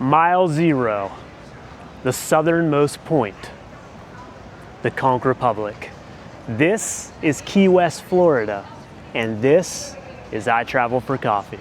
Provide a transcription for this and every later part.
Mile zero, the southernmost point, the Conch Republic. This is Key West, Florida, and this is I Travel for Coffee.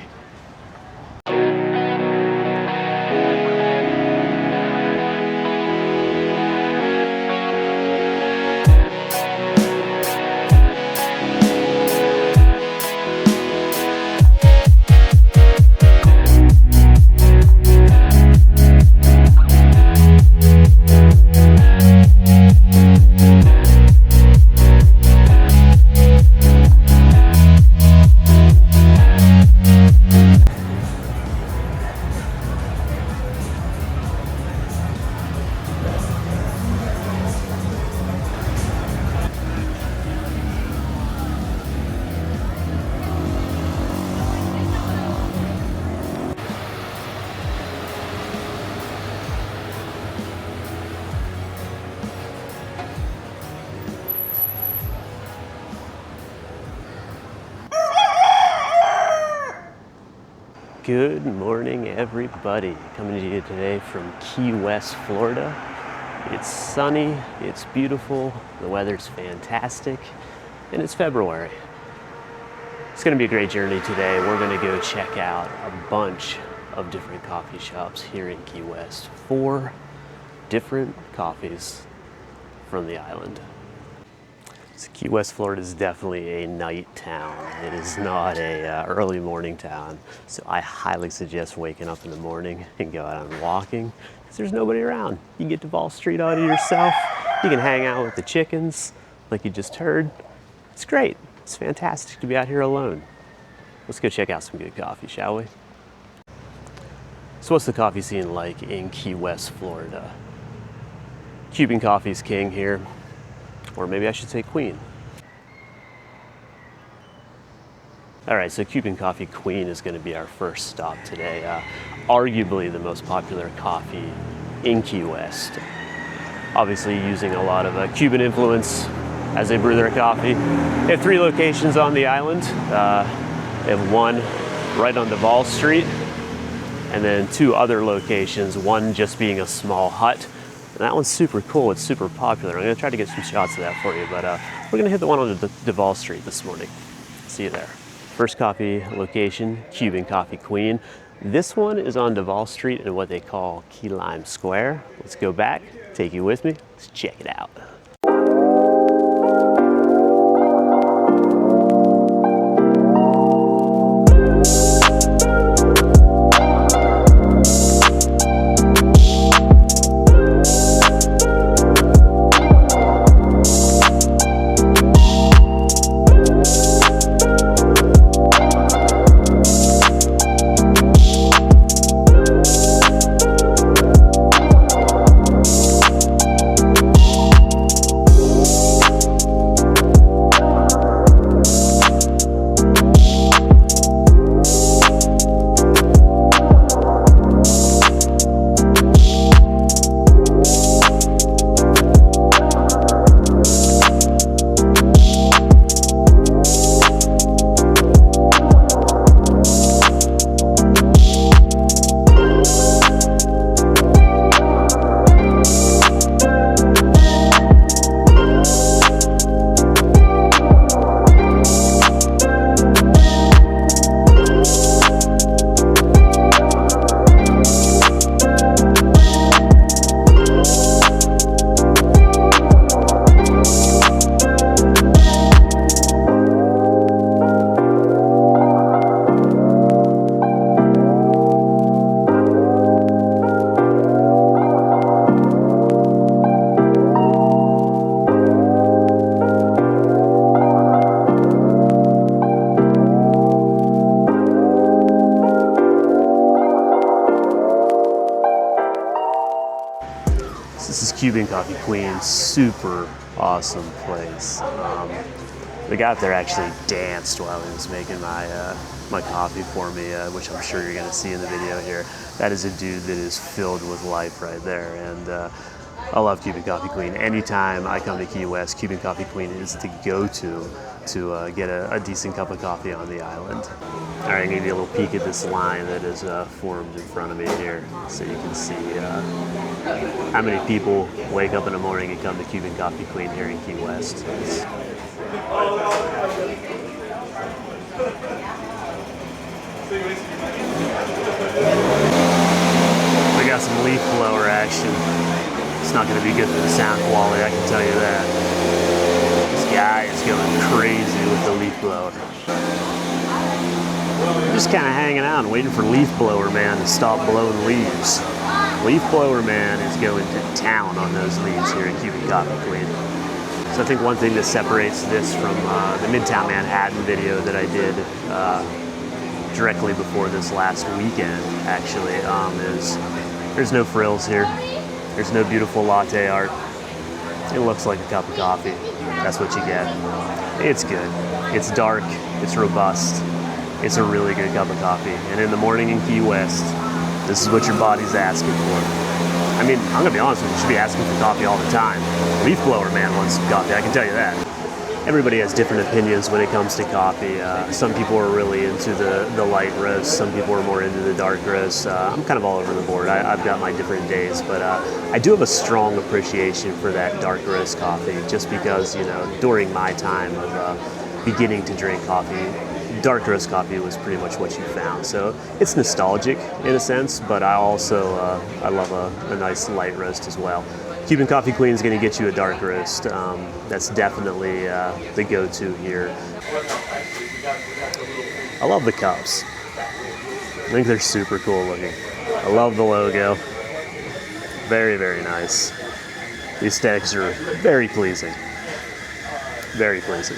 Good morning, everybody. Coming to you today from Key West, Florida. It's sunny, it's beautiful, the weather's fantastic, and it's February. It's gonna be a great journey today. We're gonna go check out a bunch of different coffee shops here in Key West. 4 different coffees from the island. So Key West, Florida is definitely a night town. It is not a early morning town. So I highly suggest waking up in the morning and go out and walking, because there's nobody around. You can get Duval Street all to yourself. You can hang out with the chickens, like you just heard. It's great. It's fantastic to be out here alone. Let's go check out some good coffee, shall we? So what's the coffee scene like in Key West, Florida? Cuban Coffee's king here. Or maybe I should say queen. All right, so Cuban Coffee Queen is gonna be our first stop today. Arguably the most popular coffee in Key West. Obviously using a lot of Cuban influence as they brew their coffee. They have 3 locations on the island. They have one right on Duval Street, and then 2 other locations, one just being a small hut. And that one's super cool, it's super popular. I'm gonna try to get some shots of that for you, but we're gonna hit the one on the Duval Street this morning. See you there. First coffee location, Cuban Coffee Queen. This one is on Duval Street in what they call Key Lime Square. Let's go back, take you with me, let's check it out. This is Cuban Coffee Queen, super awesome place. The guy up there actually danced while he was making my coffee for me, which I'm sure you're gonna see in the video here. That is a dude that is filled with life right there. And I love Cuban Coffee Queen. Anytime I come to Key West, Cuban Coffee Queen is the go-to to get a decent cup of coffee on the island. All right, I'm gonna give you a little peek at this line that is formed in front of me here, so you can see how many people wake up in the morning and come to Cuban Coffee Queen here in Key West. We got some leaf blower action. It's not going to be good for the sound quality, I can tell you that. This guy is going crazy with the leaf blower. I'm just kind of hanging out and waiting for Leaf Blower Man to stop blowing leaves. Leaf Blower Man is going to town on those leaves here at Cuban Coffee Queen. So I think one thing that separates this from the Midtown Manhattan video that I did directly before this last weekend, actually, is there's no frills here. There's no beautiful latte art. It looks like a cup of coffee. That's what you get. It's good. It's dark. It's robust. It's a really good cup of coffee. And in the morning in Key West, this is what your body's asking for. I mean, I'm gonna be honest with you, you should be asking for coffee all the time. Leaf Blower Man wants some coffee, I can tell you that. Everybody has different opinions when it comes to coffee. Some people are really into the light roast. Some people are more into the dark roast. I'm kind of all over the board. I've got my different days, but I do have a strong appreciation for that dark roast coffee, just because, you know, during my time of beginning to drink coffee, dark roast coffee was pretty much what you found. So it's nostalgic in a sense, but I also I love a nice light roast as well. Cuban Coffee Queen is going to get you a dark roast. That's definitely the go-to here. I love the cups. I think they're super cool looking. I love the logo. Very, very nice. The aesthetics are very pleasing. Very pleasing.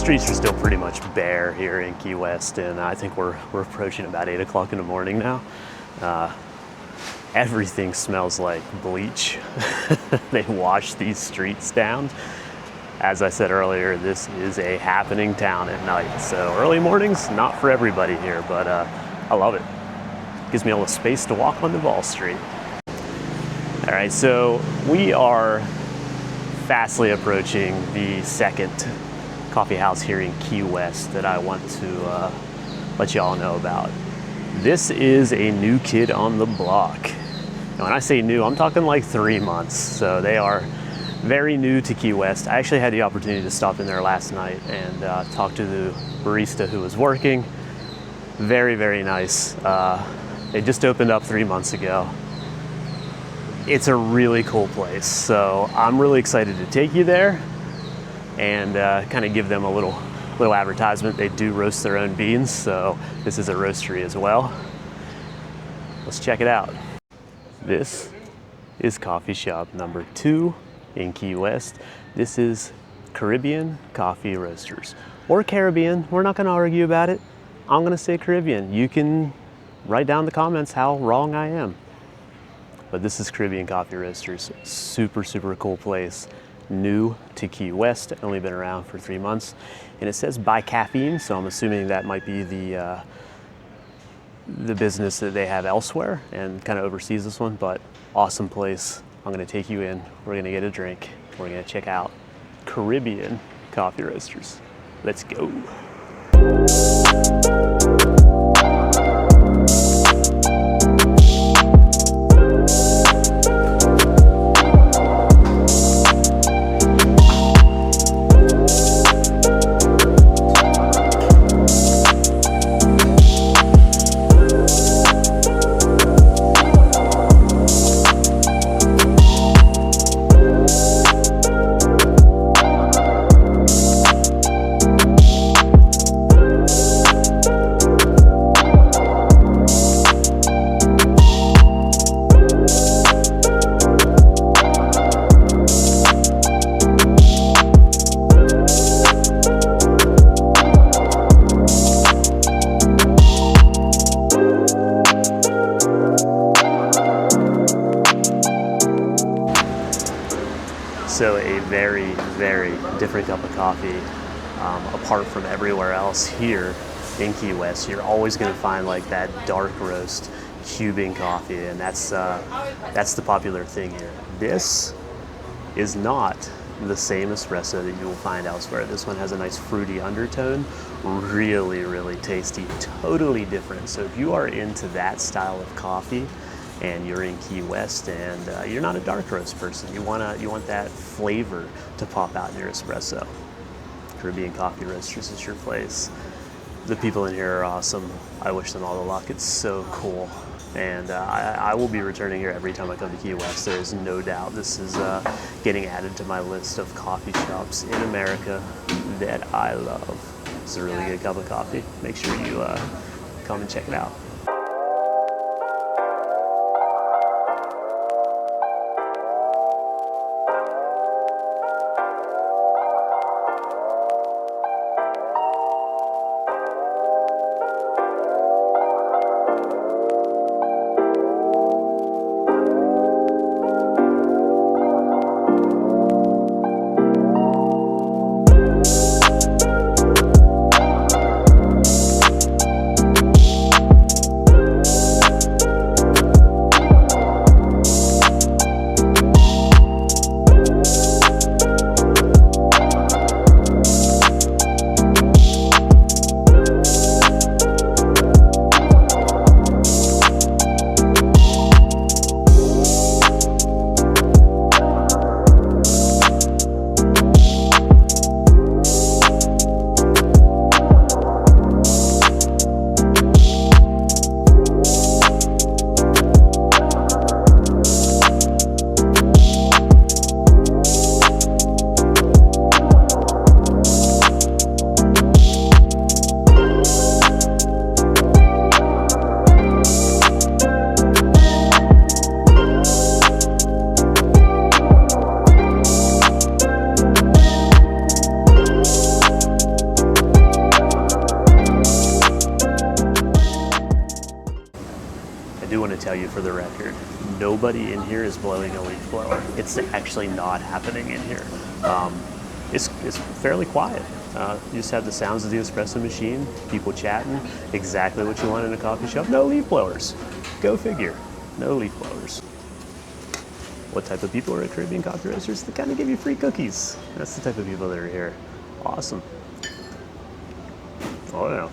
Streets are still pretty much bare here in Key West, and I think we're approaching about 8 o'clock in the morning now. Everything smells like bleach. They wash these streets down. As I said earlier, this is a happening town at night, so early mornings, not for everybody here, but I love it. Gives me all the space to walk on Duval Street. All right, so we are fastly approaching the second coffee house here in Key West that I want to let y'all know about. This is a new kid on the block. Now, when I say new, I'm talking like 3 months. So they are very new to Key West. I actually had the opportunity to stop in there last night and talk to the barista who was working. Very, very nice. They just opened up 3 months ago. It's a really cool place. So I'm really excited to take you there and kind of give them a little advertisement. They do roast their own beans, so this is a roastery as well. Let's check it out. This is coffee shop number 2 in Key West. This is Caribbean Coffee Roasters, or Caribbean. We're not gonna argue about it. I'm gonna say Caribbean. You can write down in the comments how wrong I am. But this is Caribbean Coffee Roasters. Super, super cool place. New to Key West, only been around for 3 months. And it says buy caffeine, so I'm assuming that might be the business that they have elsewhere and kind of oversees this one, but awesome place. I'm gonna take you in, we're gonna get a drink, we're gonna check out Caribbean Coffee Roasters. Let's go. So a very, very different cup of coffee. Apart from everywhere else here in Key West, you're always going to find like that dark roast Cuban coffee, and that's the popular thing here. This is not the same espresso that you will find elsewhere. This one has a nice fruity undertone, really, really tasty, totally different. So if you are into that style of coffee and you're in Key West and you're not a dark roast person, you want that flavor to pop out in your espresso, Caribbean Coffee Roasters is your place. The people in here are awesome. I wish them all the luck. It's so cool. And I will be returning here every time I come to Key West. There is no doubt. This is getting added to my list of coffee shops in America that I love. It's a really good cup of coffee. Make sure you come and check it out. I do want to tell you for the record, nobody in here is blowing a leaf blower. It's actually not happening in here. It's fairly quiet. You just have the sounds of the espresso machine, people chatting, exactly what you want in a coffee shop. No leaf blowers. Go figure. No leaf blowers. What type of people are at Caribbean Coffee Roasters? They kind of give you free cookies. That's the type of people that are here. Awesome. Oh yeah,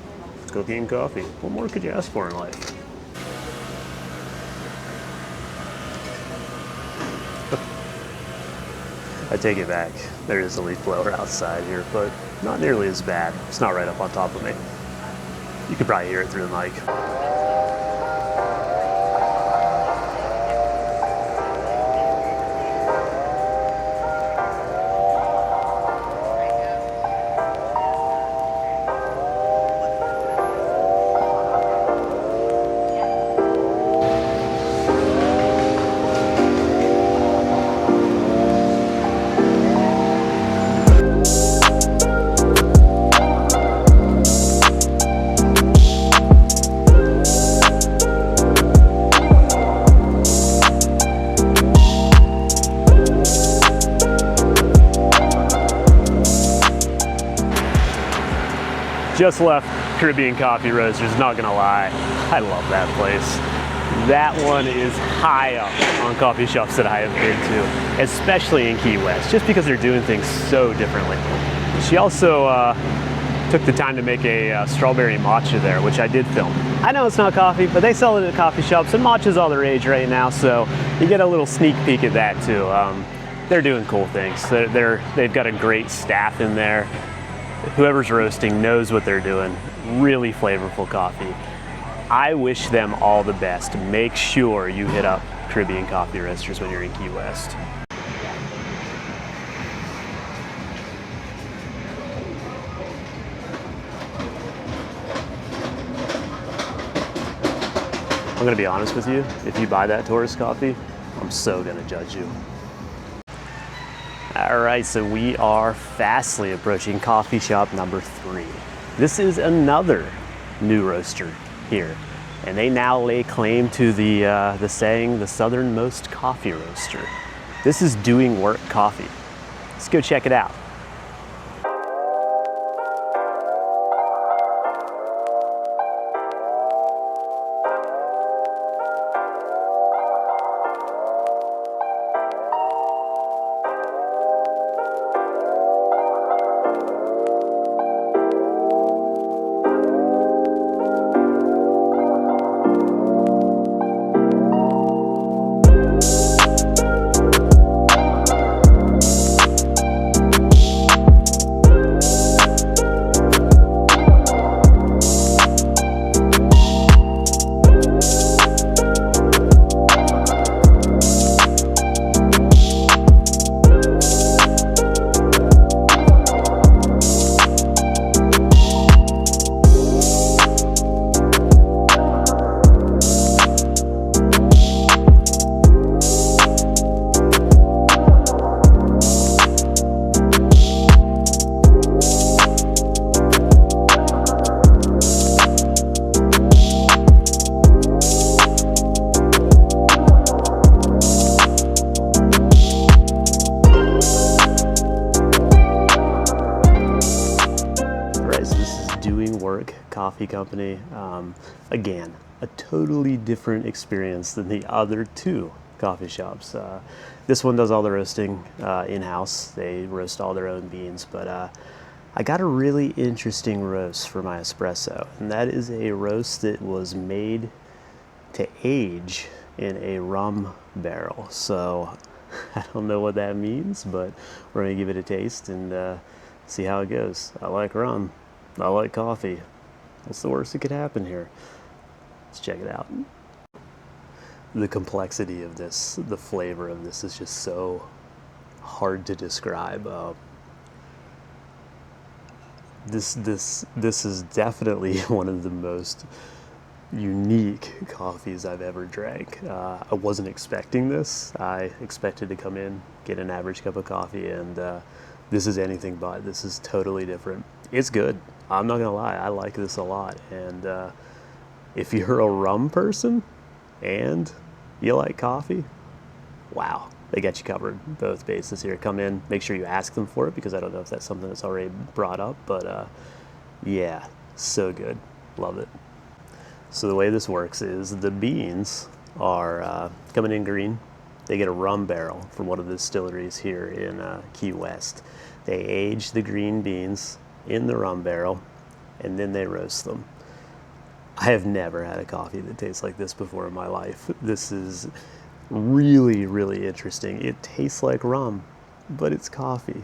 cookie and coffee. What more could you ask for in life? I take it back. There is a leaf blower outside here, but not nearly as bad. It's not right up on top of me. You could probably hear it through the mic. Just left Caribbean Coffee Roasters, not gonna lie. I love that place. That one is high up on coffee shops that I have been to, especially in Key West, just because they're doing things so differently. She also took the time to make a strawberry matcha there, which I did film. I know it's not coffee, but they sell it at coffee shops, and matcha's all the rage right now, so you get a little sneak peek at that too. They're doing cool things. They've got a great staff in there. Whoever's roasting knows what they're doing. Really flavorful coffee. I wish them all the best. Make sure you hit up Caribbean Coffee Roasters when you're in Key West. I'm gonna be honest with you, if you buy that tourist coffee, I'm so gonna judge you. All right, so we are fastly approaching coffee shop number 3. This is another new roaster here, and they now lay claim to the saying, the southernmost coffee roaster. This is Doing Work Coffee. Let's go check it out. Coffee company. Again, a totally different experience than the other two coffee shops. This one does all the roasting in-house. They roast all their own beans, but I got a really interesting roast for my espresso, and that is a roast that was made to age in a rum barrel. So I don't know what that means, but we're gonna give it a taste and see how it goes. I like rum. I like coffee. What's the worst that could happen here? Let's check it out. The complexity of this, the flavor of this is just so hard to describe. This is definitely one of the most unique coffees I've ever drank. I wasn't expecting this. I expected to come in, get an average cup of coffee, and this is anything but. This is totally different. It's good. I'm not gonna lie, I like this a lot. And if you're a rum person and you like coffee, wow, they got you covered both bases here. Come in, make sure you ask them for it, because I don't know if that's something that's already brought up, but yeah, so good, love it. So the way this works is the beans are coming in green. They get a rum barrel from one of the distilleries here in Key West. They age the green beans in the rum barrel, and then they roast them. I have never had a coffee that tastes like this before in my life. This is really, really interesting. It tastes like rum, but it's coffee.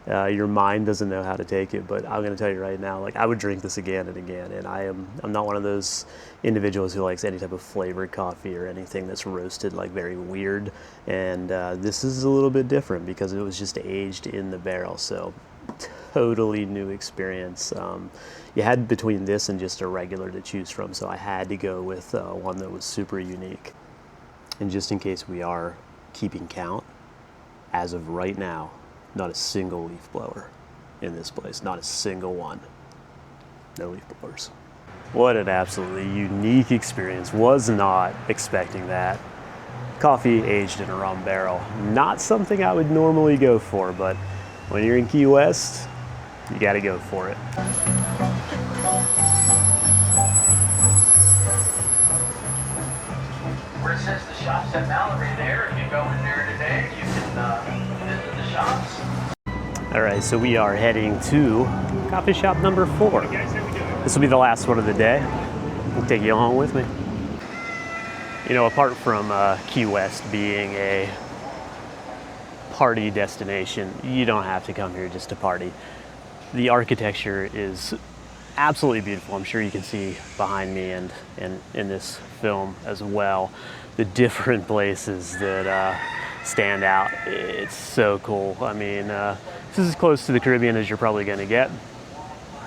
Your mind doesn't know how to take it, but I'm gonna tell you right now, like, I would drink this again and again, and I'm not one of those individuals who likes any type of flavored coffee or anything that's roasted like very weird, and this is a little bit different because it was just aged in the barrel, so totally new experience. You had between this and just a regular to choose from, so I had to go with one that was super unique. And just in case we are keeping count, as of right now, not a single leaf blower in this place, not a single one. No leaf blowers. What an absolutely unique experience. Was not expecting that. Coffee aged in a rum barrel. Not something I would normally go for, but when you're in Key West, you gotta go for it. Where it says the shops at Mallory there, if you go in there today, you can visit the shops. All right, so we are heading to coffee shop number 4. This will be the last one of the day. I'll take you along with me. You know, apart from Key West being a party destination, you don't have to come here just to party. The architecture is absolutely beautiful. I'm sure you can see behind me and in this film as well, the different places that stand out. It's so cool. I mean, this is as close to the Caribbean as you're probably gonna get,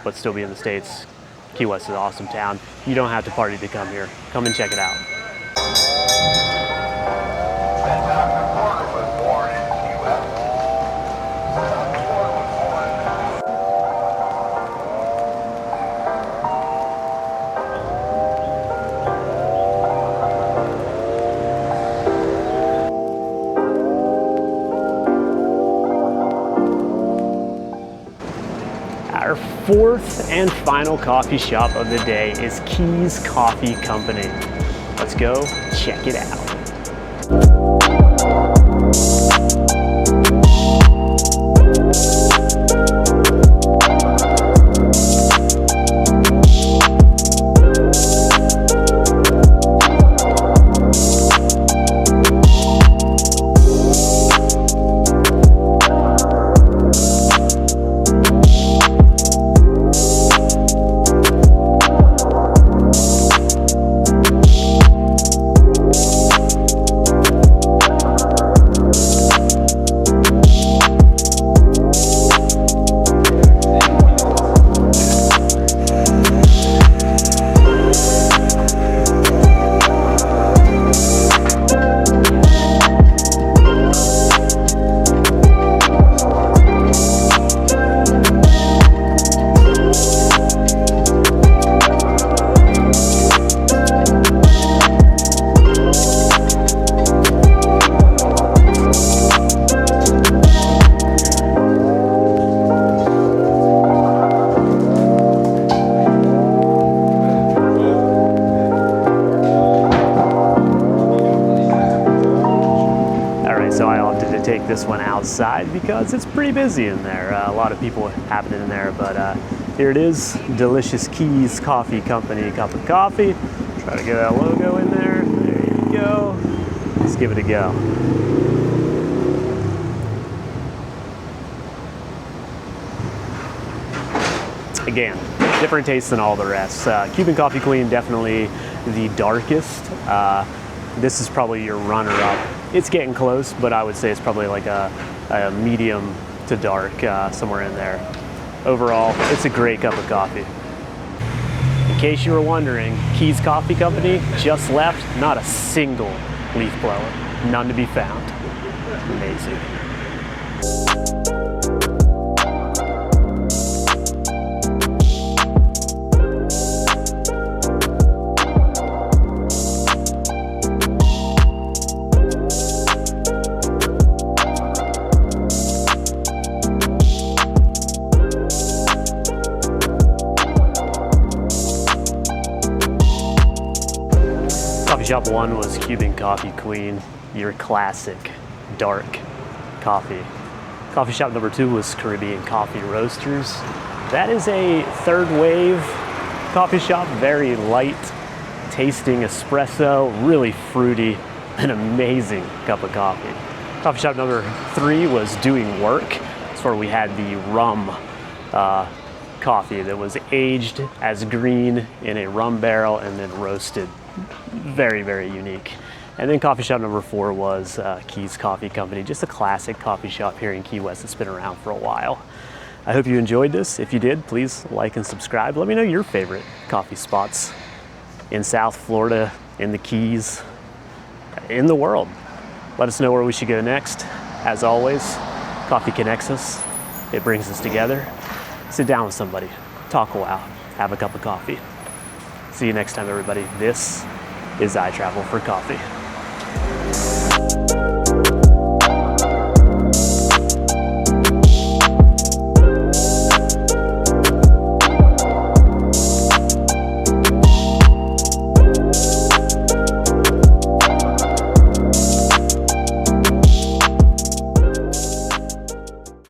but still be in the States. Key West is an awesome town. You don't have to party to come here. Come and check it out. Our fourth and final coffee shop of the day is Cuban Coffee Company. Let's go check it out. So I opted to take this one outside because it's pretty busy in there. A lot of people happening in there, but here it is, delicious Cuban Coffee Company cup of coffee. Try to get that logo in there. There you go. Let's give it a go. Again, different taste than all the rest. Cuban Coffee Queen, definitely the darkest. This is probably your runner-up. It's getting close, but I would say it's probably like a medium to dark, somewhere in there. Overall, it's a great cup of coffee. In case you were wondering, Cuban Coffee Company just left, not a single leaf blower, none to be found. Amazing. Coffee shop 1 was Cuban Coffee Queen, your classic dark coffee. Coffee shop number 2 was Caribbean Coffee Roasters. That is a third wave coffee shop, very light tasting espresso, really fruity, an amazing cup of coffee. Coffee shop number 3 was Doing Work. That's where we had the rum coffee that was aged as green in a rum barrel and then roasted. Very, very unique. And then coffee shop number 4 was Cuban Coffee Company, just a classic coffee shop here in Key West that's been around for a while. I hope you enjoyed this. If you did, please like and subscribe. Let me know your favorite coffee spots in South Florida, in the Keys, in the world. Let us know where we should go next. As always, coffee connects us. It brings us together. Sit down with somebody, talk a while, have a cup of coffee. See you next time, everybody. This is I Travel for Coffee.